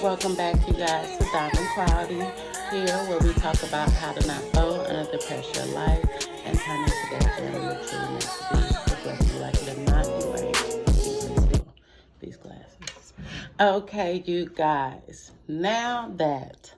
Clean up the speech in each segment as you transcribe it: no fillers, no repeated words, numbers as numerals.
Welcome back, you guys, to Diamond Cloudy, here where we talk about how to not fold under the pressure of life and turn into that gentleman you're truly meant to be. Because whether you like it or not, you are able to see these glasses. Okay, you guys, now that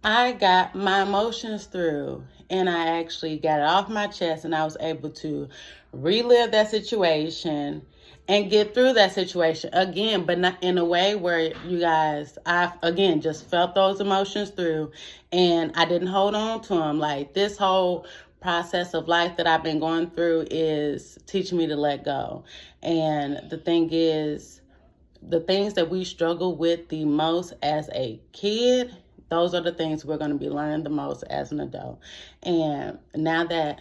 I got my emotions through and I actually got it off my chest and I was able to relive that situation and get through that situation again, but not in a way where you guys, I've again just felt those emotions through and I didn't hold on to them. Like, this whole process of life that I've been going through is teaching me to let go. And the thing is, the things that we struggle with the most as a kid, those are the things we're going to be learning the most as an adult. And now that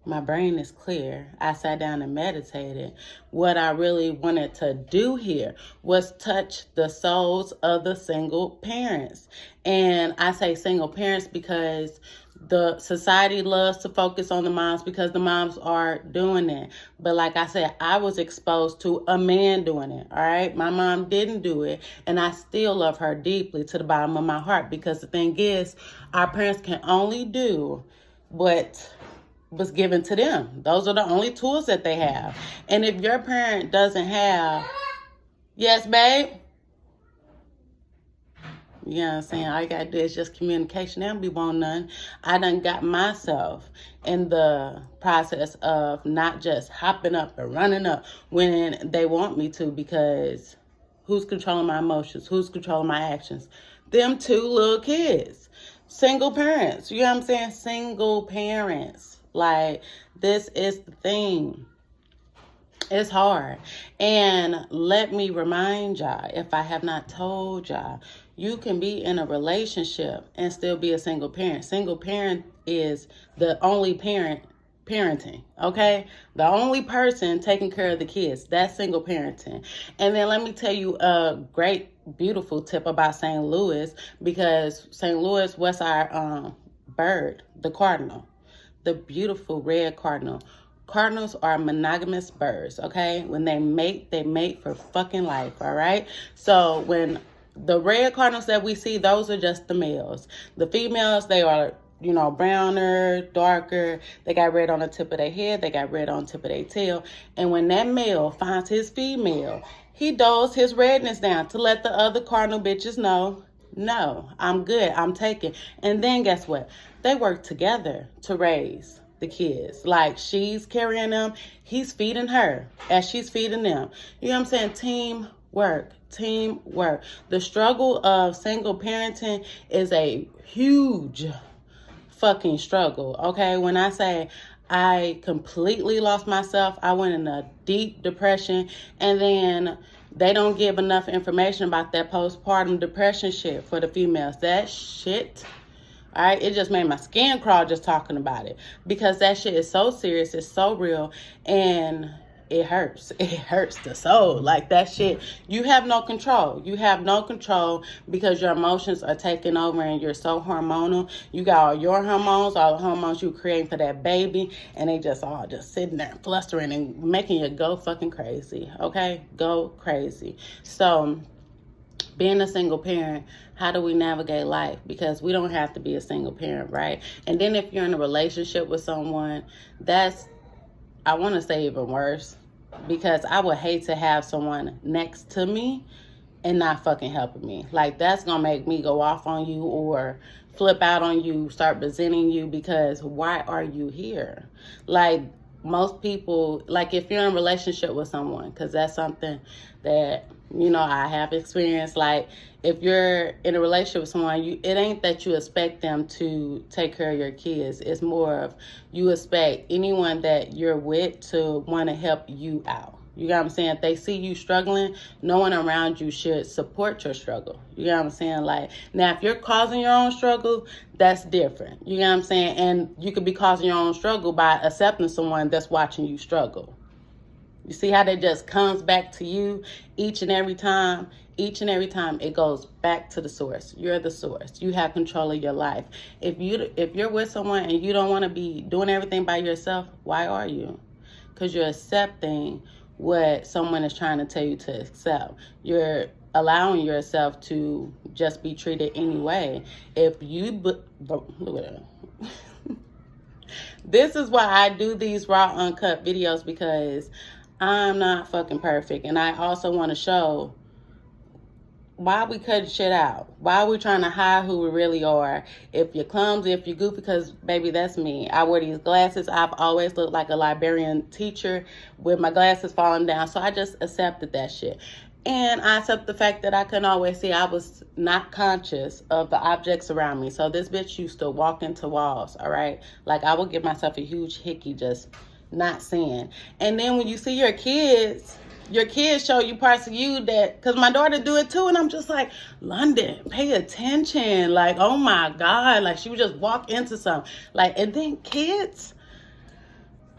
my brain is clear, I sat down and meditated. What I really wanted to do here was touch the souls of the single parents. And I say single parents because the society loves to focus on the moms because the moms are doing it. But like I said, I was exposed to a man doing it, all right? My mom didn't do it, and I still love her deeply to the bottom of my heart, because the thing is, our parents can only do what was given to them. Those are the only tools that they have. And if your parent doesn't have, yes, babe? You know what I'm saying? All you gotta do is just communication. They don't be wanting none. I done got myself in the process of not just hopping up and running up when they want me to, because who's controlling my emotions? Who's controlling my actions? Them two little kids. Single parents. You know what I'm saying? Single parents. Like, this is the thing. It's hard. And let me remind y'all, if I have not told y'all, you can be in a relationship and still be a single parent. Single parent is the only parent parenting, okay? The only person taking care of the kids. That's single parenting. And then let me tell you a great, beautiful tip about St. Louis, because St. Louis, what's our bird? The cardinal. The beautiful red cardinal. Cardinals are monogamous birds, okay? When they mate for fucking life, all right? So when the red cardinals that we see, those are just the males. The females, they are, browner, darker. They got red on the tip of their head. They got red on the tip of their tail. And when that male finds his female, he doles his redness down to let the other cardinal bitches know, no, I'm good, I'm taken. And then guess what? They work together to raise the kids. Like, she's carrying them, he's feeding her as she's feeding them. You know what I'm saying? Teamwork. The struggle of single parenting is a huge fucking struggle, okay? When I say I completely lost myself, I went in a deep depression, and then they don't give enough information about that postpartum depression shit for the females. That shit, all right, it just made my skin crawl just talking about it, because that shit is so serious, it's so real, and it hurts. It hurts the soul. Like, that shit, you have no control. You have no control because your emotions are taking over and you're so hormonal. You got all your hormones, all the hormones you creating for that baby, and they just all just sitting there flustering and making you go fucking crazy. Okay? Go crazy. So, being a single parent, how do we navigate life? Because we don't have to be a single parent, right? And then if you're in a relationship with someone, that's, I want to say, even worse, because I would hate to have someone next to me and not fucking helping me. Like, that's going to make me go off on you or flip out on you, start resenting you, because why are you here? Like, most people, like, if you're in a relationship with someone, because that's something that, I have experienced. Like, if you're in a relationship with someone, it ain't that you expect them to take care of your kids. It's more of you expect anyone that you're with to want to help you out. You know what I'm saying? If they see you struggling, no one around you should support your struggle. You know what I'm saying? Like, now, if you're causing your own struggle, that's different. You know what I'm saying? And you could be causing your own struggle by accepting someone that's watching you struggle. You see how that just comes back to you each and every time? Each and every time it goes back to the source. You're the source. You have control of your life. If you're with someone and you don't want to be doing everything by yourself, why are you? Because you're accepting what someone is trying to tell you to accept. You're allowing yourself to just be treated anyway. If you, look at that. This is why I do these raw, uncut videos, because I'm not fucking perfect. And I also want to show why we cut shit out. Why are we trying to hide who we really are? If you're clumsy, if you're goofy, because, baby, that's me. I wear these glasses. I've always looked like a librarian teacher with my glasses falling down. So I just accepted that shit. And I accept the fact that I couldn't always see. I was not conscious of the objects around me. So this bitch used to walk into walls, all right? Like, I would give myself a huge hickey just not seeing. And then when you see your kids show you parts of you that, because my daughter do it too, and I'm just like, London, pay attention. Like, oh my God, like she would just walk into something. Like, and then kids,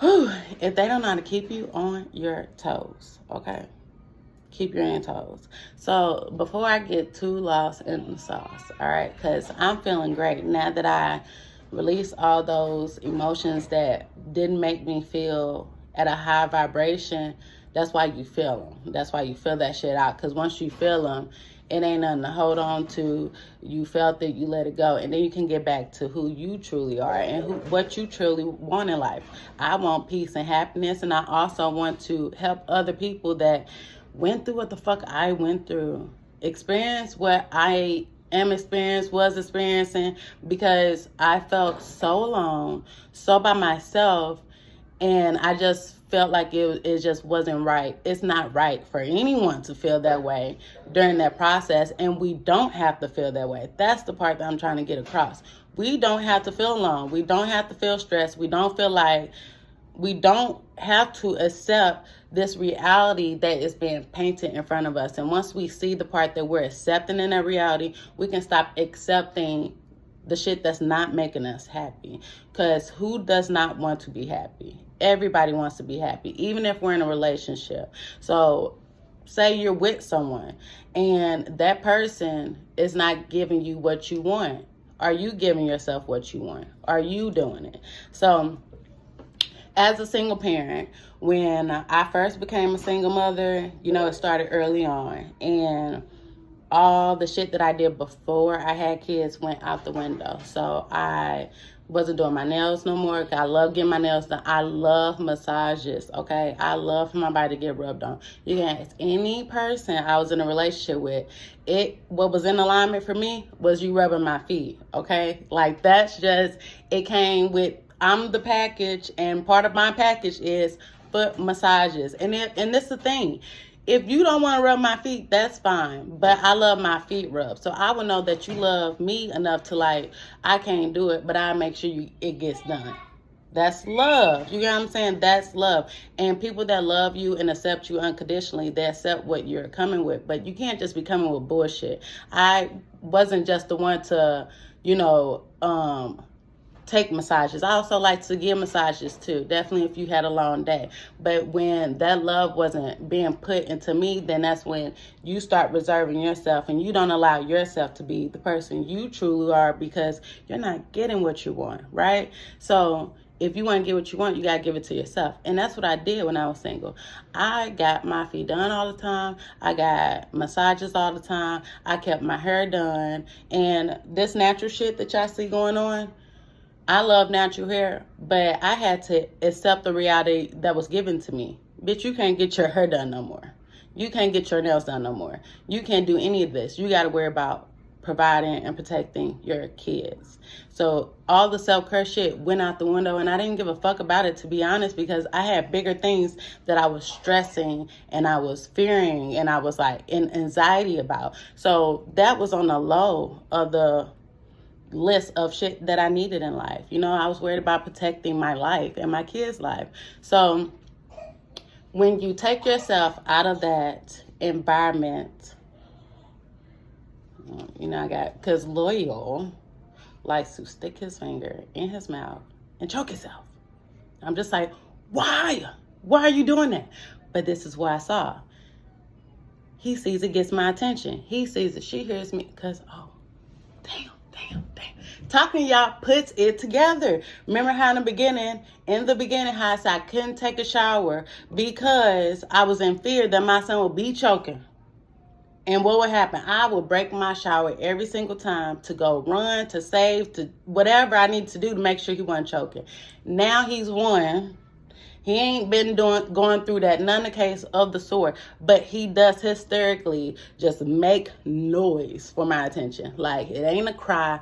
whew, if they don't know how to keep you on your toes, okay? Keep your on toes. So before I get too lost in the sauce, all right, because I'm feeling great now that I released all those emotions that didn't make me feel at a high vibration. That's why you feel them. That's why you feel that shit out. Because once you feel them, it ain't nothing to hold on to. You felt it, you let it go. And then you can get back to who you truly are and what you truly want in life. I want peace and happiness. And I also want to help other people that went through what the fuck I went through. Experience what I was experiencing, because I felt so alone, so by myself. And I just felt like it just wasn't right. It's not right for anyone to feel that way during that process. And we don't have to feel that way. That's the part that I'm trying to get across. We don't have to feel alone. We don't have to feel stressed. We don't have to accept this reality that is being painted in front of us. And once we see the part that we're accepting in that reality, we can stop accepting the shit that's not making us happy. Because who does not want to be happy? Everybody wants to be happy, even if we're in a relationship. So say you're with someone and that person is not giving you what you want. Are you giving yourself what you want? Are you doing it? So as a single parent, when I first became a single mother, it started early on. And all the shit that I did before I had kids went out the window. So I wasn't doing my nails no more. I love getting my nails done. I love massages, okay? I love for my body to get rubbed on. You can ask any person I was in a relationship with. What was in alignment for me was you rubbing my feet, okay? Like, that's just, it came with, I'm the package, and part of my package is foot massages. And this is the thing. If you don't want to rub my feet, that's fine. But I love my feet rubbed. So I would know that you love me enough to, like, I can't do it, but I make sure it gets done. That's love. You get what I'm saying? That's love. And people that love you and accept you unconditionally, they accept what you're coming with. But you can't just be coming with bullshit. I wasn't just the one to, take massages. I also like to give massages too, definitely if you had a long day. But when that love wasn't being put into me, then that's when you start reserving yourself and you don't allow yourself to be the person you truly are, because you're not getting what you want, right? So if you want to get what you want, you got to give it to yourself. And that's what I did when I was single. I got my feet done all the time. I got massages all the time. I kept my hair done. And this natural shit that y'all see going on, I love natural hair, but I had to accept the reality that was given to me. Bitch, you can't get your hair done no more. You can't get your nails done no more. You can't do any of this. You got to worry about providing and protecting your kids. So all the self-care shit went out the window, and I didn't give a fuck about it, to be honest, because I had bigger things that I was stressing and I was fearing and I was like in anxiety about. So that was on the low of the list of shit that I needed in life. I was worried about protecting my life and my kids' life. So when you take yourself out of that environment, because Loyal likes to stick his finger in his mouth and choke himself. I'm just like, why? Why are you doing that? But this is what I saw. He sees it, gets my attention. He sees it, she hears me, because, oh, damn. Talking to y'all puts it together. Remember how in the beginning, how I said I couldn't take a shower because I was in fear that my son would be choking. And what would happen? I would break my shower every single time to go run, to save, to whatever I need to do to make sure he wasn't choking. Now he's one. He ain't been going through that, none the case of the sort, but he does hysterically just make noise for my attention. Like, it ain't a cry.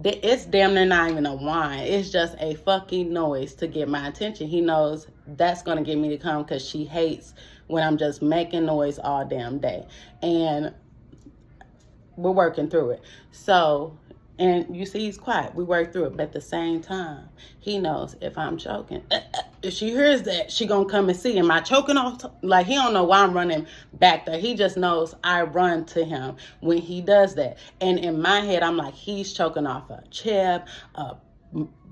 It's damn near not even a whine. It's just a fucking noise to get my attention. He knows that's going to get me to come because she hates when I'm just making noise all damn day. And we're working through it. So, and you see he's quiet. We work through it. But at the same time, he knows if I'm choking, if she hears that, she gonna come and see. Am I choking off? Like, he don't know why I'm running back there. He just knows I run to him when he does that. And in my head, I'm like, he's choking off a chip, a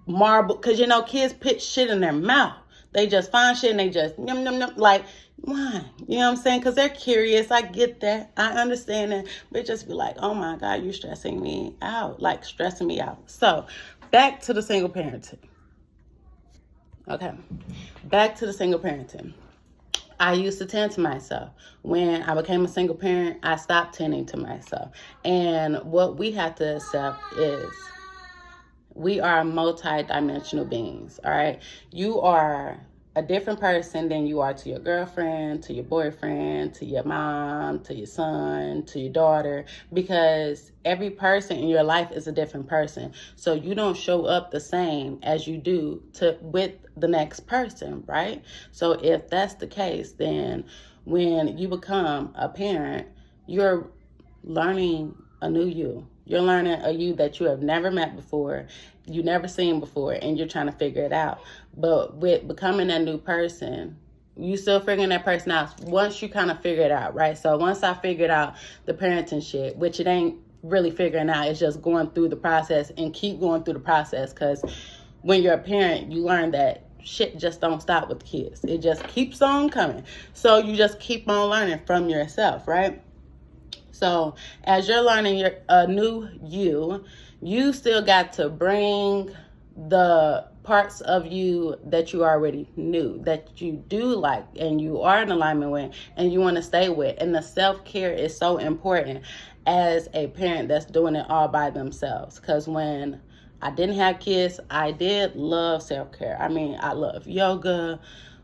marble. Because, you know, kids put shit in their mouth. They just find shit and they just, yum, yum, yum, like, why? You know what I'm saying? Because they're curious. I get that. I understand that. But just be like, oh my God, you're stressing me out. Like, stressing me out. So, back to the single parenting. Okay. Back to the single parenting. I used to tend to myself. When I became a single parent, I stopped tending to myself. And what we have to accept is we are multi-dimensional beings, all right? You are a different person than you are to your girlfriend, to your boyfriend, to your mom, to your son, to your daughter, because every person in your life is a different person. So you don't show up the same as you do with the next person, right? So if that's the case, then when you become a parent, you're learning a new you. You're learning a you that you have never met before, you never seen before, and you're trying to figure it out. But with becoming that new person, you still figuring that person out once you kind of figure it out, right? So once I figured out the parenting shit, which it ain't really figuring out, it's just going through the process and keep going through the process, because when you're a parent, you learn that shit just don't stop with the kids. It just keeps on coming. So you just keep on learning from yourself, right? So as you're learning a new you still got to bring the parts of you that you already knew, that you do like and you are in alignment with and you want to stay with. And the self-care is so important as a parent that's doing it all by themselves. Because when I didn't have kids, I did love self-care. I mean, I love yoga,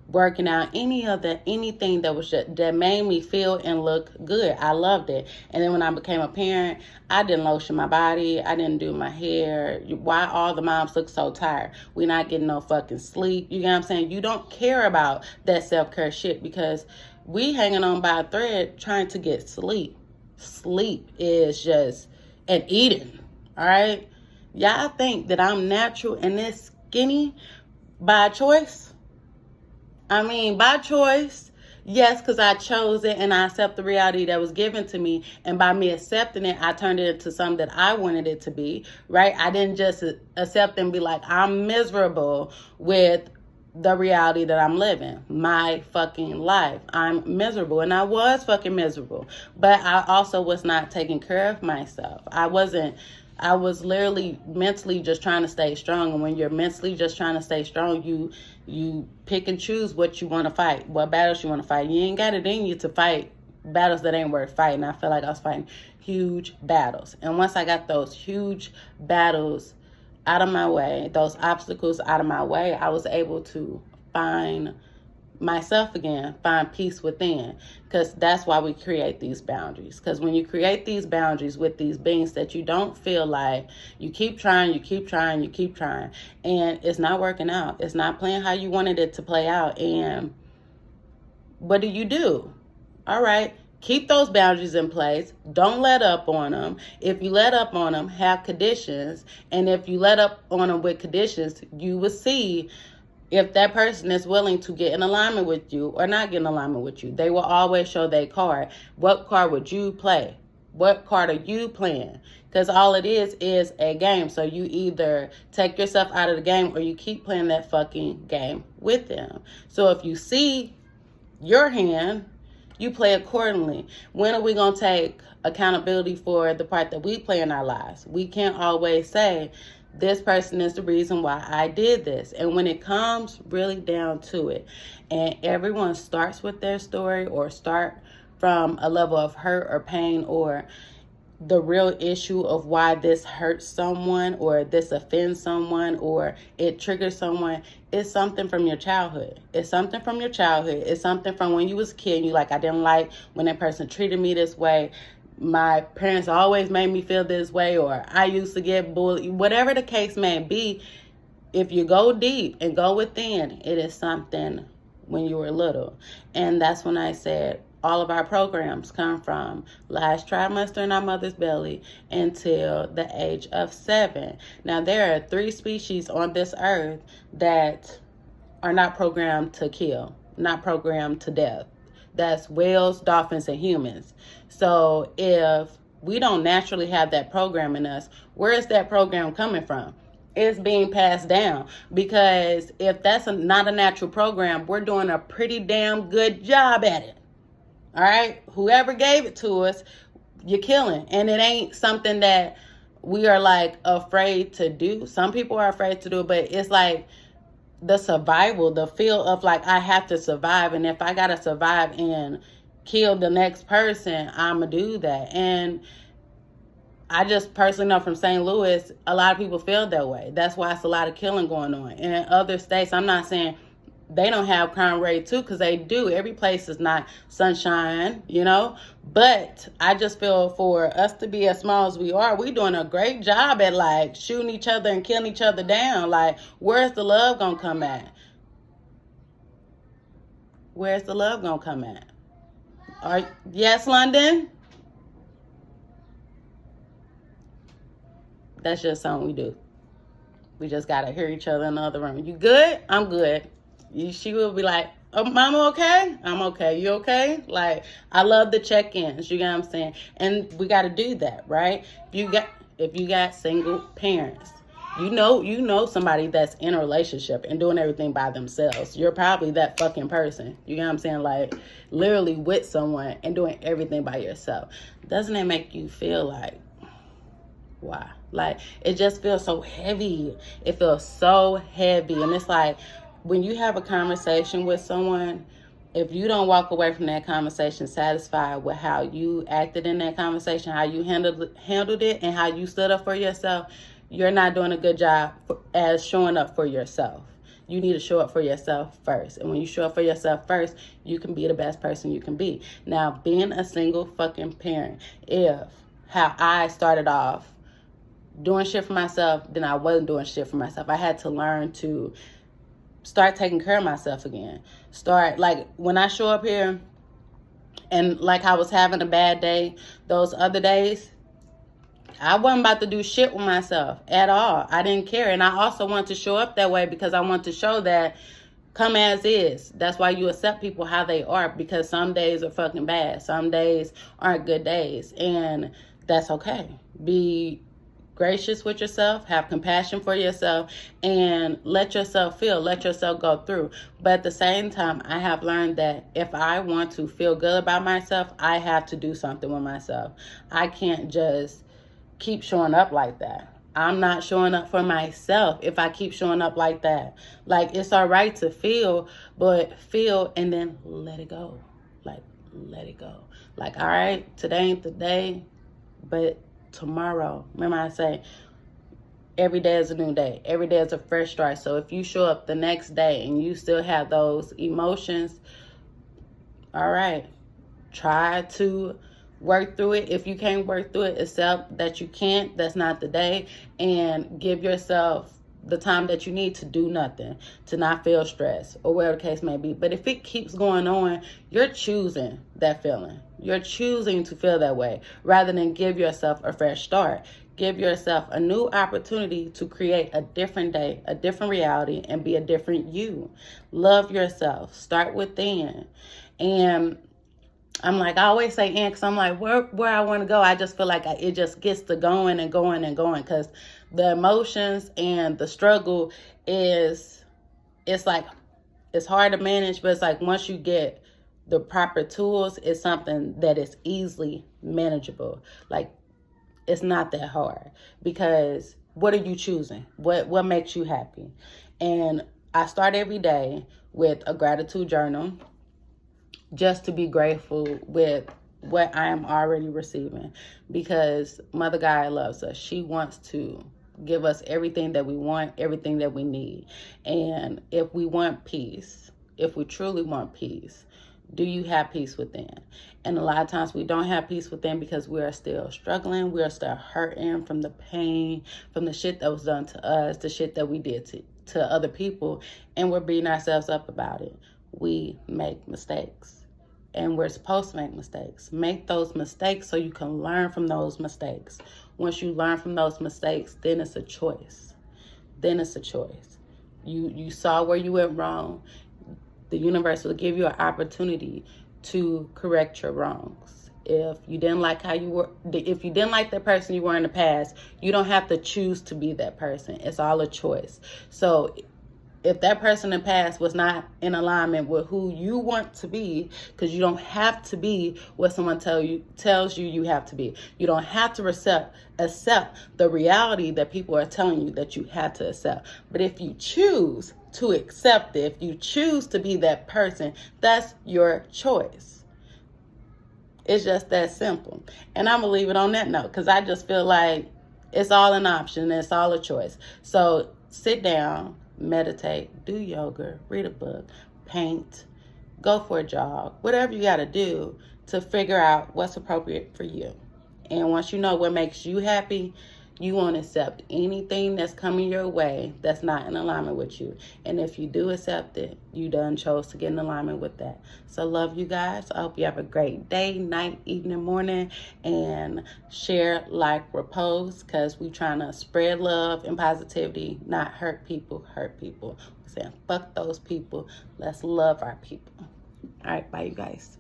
working out, anything that made me feel and look good. I loved it. And then when I became a parent, I didn't lotion my body. I didn't do my hair. Why all the moms look so tired? We're not getting no fucking sleep. You know what I'm saying? You don't care about that self-care shit because we hanging on by a thread trying to get sleep. Sleep is just an eating. All right? Y'all think that I'm natural and this skinny by choice? I mean, by choice, yes, because I chose it and I accept the reality that was given to me. And by me accepting it, I turned it into something that I wanted it to be, right? I didn't just accept and be like, I'm miserable with the reality that I'm living, my fucking life. I'm miserable. And I was fucking miserable. But I also was not taking care of myself. I was literally mentally just trying to stay strong. And when you're mentally just trying to stay strong, you pick and choose what you want to fight, what battles you want to fight. You ain't got it in you to fight battles that ain't worth fighting. I feel like I was fighting huge battles. And once I got those huge battles out of my way, those obstacles out of my way, I was able to find myself again, find peace within, because that's why we create these boundaries. Because when you create these boundaries with these beings that you don't feel like, you keep trying, and it's not working out. It's not playing how you wanted it to play out. And what do? All right, keep those boundaries in place. Don't let up on them. If you let up on them, have conditions. And if you let up on them with conditions, you will see if that person is willing to get in alignment with you or not get in alignment with you. They will always show their card. What card would you play? What card are you playing? Because all it is a game. So you either take yourself out of the game or you keep playing that fucking game with them. So if you see your hand, you play accordingly. When are we going to take accountability for the part that we play in our lives? We can't always say, this person is the reason why I did this. And when it comes really down to it, and everyone starts with their story or start from a level of hurt or pain or the real issue of why this hurts someone or this offends someone or it triggers someone, it's something from your childhood. It's something from your childhood. It's something from when you was a kid and you like, I didn't like when that person treated me this way. My parents always made me feel this way, or I used to get bullied. Whatever the case may be, if you go deep and go within, it is something when you were little. And that's when I said all of our programs come from last trimester in our mother's belly until the age of 7. Now, there are 3 species on this earth that are not programmed to kill, not programmed to death. That's whales, dolphins, and humans. So if we don't naturally have that program in us, where is that program coming from? It's being passed down, because if that's not a natural program, we're doing a pretty damn good job at it. All right, whoever gave it to us, you're killing. And it ain't something that we are like afraid to do. Some people are afraid to do it, but it's like the survival, the feel of like, I have to survive. And if I got to survive and kill the next person, I'm going to do that. And I just personally know from St. Louis, a lot of people feel that way. That's why it's a lot of killing going on. And in other states, I'm not saying they don't have crime rate too, because they do. Every place is not sunshine, you know. But I just feel for us to be as small as we are, we doing a great job at like shooting each other and killing each other down. Like, where's the love gonna come at? Where's the love gonna come at? Yes, London? That's just something we do. We just gotta hear each other in the other room. You good? I'm good. She will be like, oh, Mama, okay? I'm okay. You okay? Like, I love the check-ins. You get what I'm saying? And we got to do that, right? If you got single parents, you know somebody that's in a relationship and doing everything by themselves. You're probably that fucking person. You get what I'm saying? Like, literally with someone and doing everything by yourself. Doesn't it make you feel like, why? Like, it just feels so heavy. It feels so heavy. And it's like, when you have a conversation with someone, if you don't walk away from that conversation satisfied with how you acted in that conversation, how you handled it, and how you stood up for yourself, you're not doing a good job as showing up for yourself. You need to show up for yourself first. And when you show up for yourself first, you can be the best person you can be. Now, being a single fucking parent, how I started off doing shit for myself, then I wasn't doing shit for myself. I had to learn to start taking care of myself again. Start, like, when I show up here and like I was having a bad day, those other days, I wasn't about to do shit with myself at all. I didn't care. And I also want to show up that way because I want to show that come as is. That's why you accept people how they are, because some days are fucking bad. Some days aren't good days. And that's okay. Be gracious with yourself, have compassion for yourself, and let yourself feel, let yourself go through. But at the same time, I have learned that if I want to feel good about myself, I have to do something with myself. I can't just keep showing up like that. I'm not showing up for myself if I keep showing up like that. Like, it's all right to feel, but feel and then let it go. Like, let it go. Like, all right, today ain't the day, but tomorrow, remember I say, every day is a new day. Every day is a fresh start. So if you show up the next day and you still have those emotions, all right, try to work through it. If you can't work through it, accept that you can't. That's not the day. And give yourself the time that you need to do nothing, to not feel stressed or whatever the case may be. But if it keeps going on, you're choosing that feeling. You're choosing to feel that way rather than give yourself a fresh start. Give yourself a new opportunity to create a different day, a different reality, and be a different you. Love yourself. Start within. And I'm like, I always say in, because I'm like, where I want to go, I just feel like it just gets to going and going and going, because the emotions and the struggle it's like, it's hard to manage, but it's like once you get the proper tools, it's something that is easily manageable. Like, it's not that hard, because what are you choosing? What makes you happy? And I start every day with a gratitude journal. just to be grateful with what I am already receiving, because Mother God loves us. She wants to give us everything that we want, everything that we need. And if we want peace, if we truly want peace, do you have peace within? And a lot of times we don't have peace within because we are still struggling. We are still hurting from the pain, from the shit that was done to us, the shit that we did to other people, and we're beating ourselves up about it. We make mistakes, and we're supposed to make mistakes. Make those mistakes so you can learn from those mistakes. Once you learn from those mistakes, then it's a choice. Then it's a choice. You saw where you went wrong. The universe will give you an opportunity to correct your wrongs. If you didn't like how you were, if you didn't like that person you were in the past, you don't have to choose to be that person. It's all a choice. So if that person in the past was not in alignment with who you want to be, because you don't have to be what someone tells you have to be. You don't have to accept the reality that people are telling you that you have to accept. But if you choose to accept it, if you choose to be that person, that's your choice. It's just that simple. And I'm going to leave it on that note, because I just feel like it's all an option. It's all a choice. So sit down, meditate, do yoga, read a book, paint, go for a jog, whatever you got to do to figure out what's appropriate for you. And once you know what makes you happy, you won't accept anything that's coming your way that's not in alignment with you. And if you do accept it, you done chose to get in alignment with that. So love you guys. I hope you have a great day, night, evening, morning, and share, like, repost, because we trying to spread love and positivity, not hurt people. We're saying fuck those people. Let's love our people. All right, bye you guys.